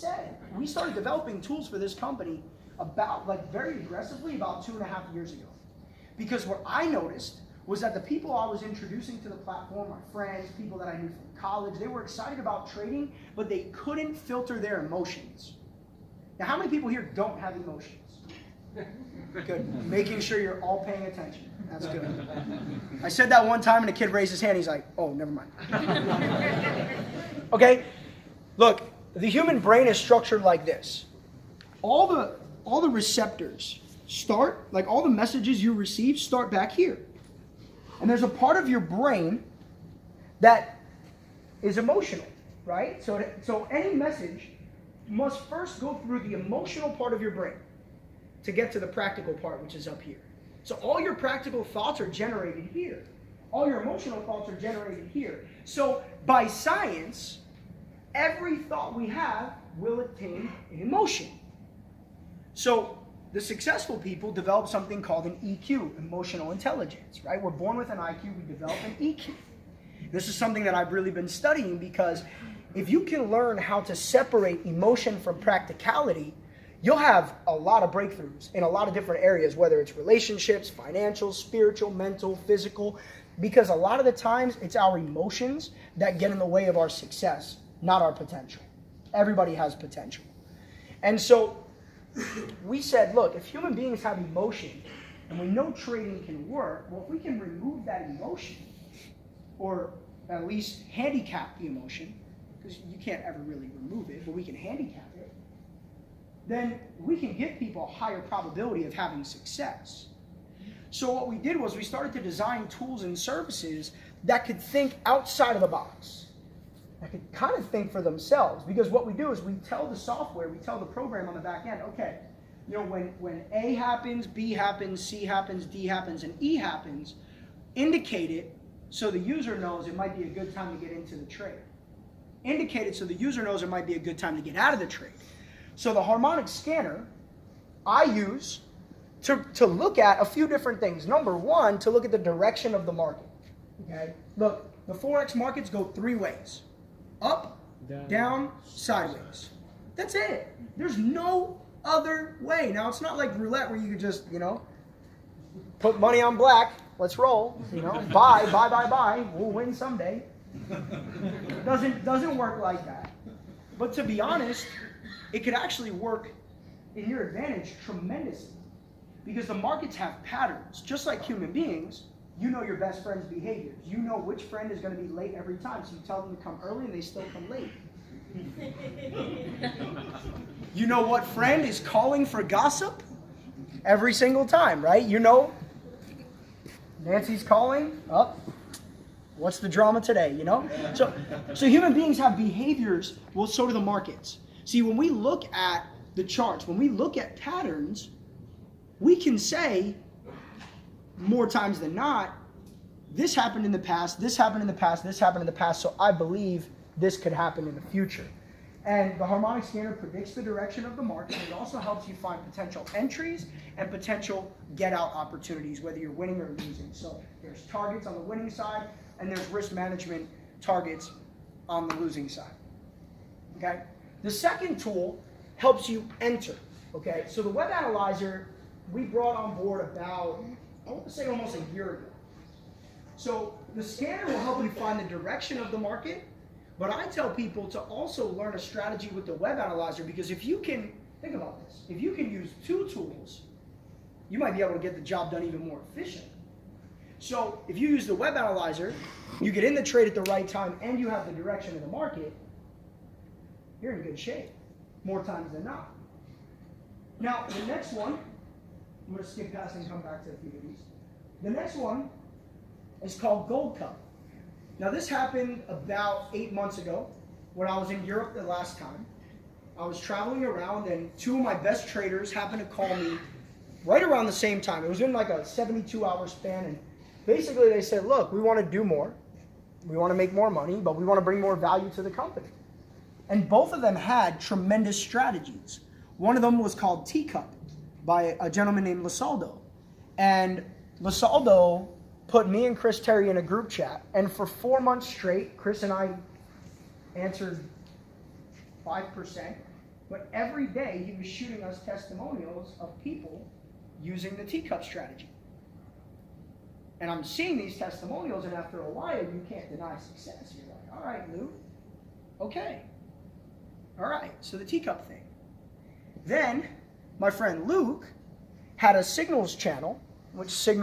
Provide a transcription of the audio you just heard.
said, we started developing tools for this company about, like, very aggressively about 2.5 years ago. Because what I noticed was that the people I was introducing to the platform, my friends, people that I knew from college, they were excited about trading, but they couldn't filter their emotions. Now, how many people here don't have emotions? Good. Making sure you're all paying attention. That's good. I said that one time and a kid raised his hand. He's like, oh, never mind. Okay? Look, the human brain is structured like this. All the receptors start, like all the messages you receive start back here. And there's a part of your brain that is emotional, right? So any message must first go through the emotional part of your brain to get to the practical part, which is up here. So all your practical thoughts are generated here. All your emotional thoughts are generated here. So by science, every thought we have will attain an emotion. So the successful people develop something called an EQ, emotional intelligence, right? We're born with an IQ, we develop an EQ. This is something that I've really been studying because if you can learn how to separate emotion from practicality, you'll have a lot of breakthroughs in a lot of different areas, whether it's relationships, financial, spiritual, mental, physical, because a lot of the times it's our emotions that get in the way of our success, not our potential. Everybody has potential. And so we said, look, if human beings have emotion and we know trading can work, well, if we can remove that emotion or at least handicap the emotion, because you can't ever really remove it, but we can handicap it, then we can give people a higher probability of having success. So what we did was we started to design tools and services that could think outside of the box, that could kind of think for themselves. Because what we do is we tell the software, we tell the program on the back end, okay, you know, when A happens, B happens, C happens, D happens, and E happens, indicate it so the user knows it might be a good time to get into the trade. Indicate it so the user knows it might be a good time to get out of the trade. So the harmonic scanner I use to look at a few different things. Number one, to look at the direction of the market. Okay? Look, the forex markets go 3 ways. Up, down, sideways. That's it. There's no other way. Now, it's not like roulette where you could just, you know, put money on black, let's roll, you know, buy, we'll win someday. Doesn't work like that. But to be honest, it could actually work in your advantage tremendously. Because the markets have patterns. Just like human beings, you know your best friend's behaviors. You know which friend is going to be late every time. So you tell them to come early and they still come late. You know what friend is calling for gossip every single time, right? You know Nancy's calling. Oh, what's the drama today, you know? So human beings have behaviors, well, so do the markets. See, when we look at the charts, when we look at patterns, we can say more times than not, this happened in the past, this happened in the past, this happened in the past, so I believe this could happen in the future. And the harmonic scanner predicts the direction of the market. It also helps you find potential entries and potential get-out opportunities, whether you're winning or losing. So there's targets on the winning side, and there's risk management targets on the losing side. Okay? The second tool helps you enter. Okay? So the web analyzer we brought on board about, I want to say almost a year ago. So the scanner will help you find the direction of the market, but I tell people to also learn a strategy with the web analyzer, because if you can, think about this, if you can use 2 tools, you might be able to get the job done even more efficiently. So if you use the web analyzer, you get in the trade at the right time, and you have the direction of the market, you're in good shape, more times than not. Now, the next one, I'm going to skip past and come back to a few of these. The next one is called Gold Cup. Now, this happened about 8 months ago when I was in Europe the last time. I was traveling around, and 2 of my best traders happened to call me right around the same time. It was in like a 72-hour span, and basically they said, look, we want to do more. We want to make more money, but we want to bring more value to the company. And both of them had tremendous strategies. One of them was called Teacup by a gentleman named Lasaldo. And Lasaldo put me and Chris Terry in a group chat, and for 4 months straight, Chris and I answered 5%, But every day he was shooting us testimonials of people using the teacup strategy. And I'm seeing these testimonials, and after a while, you can't deny success. You're like, all right, Lou, okay. All right, so the teacup thing. Then, my friend Luke had a signals channel, which signals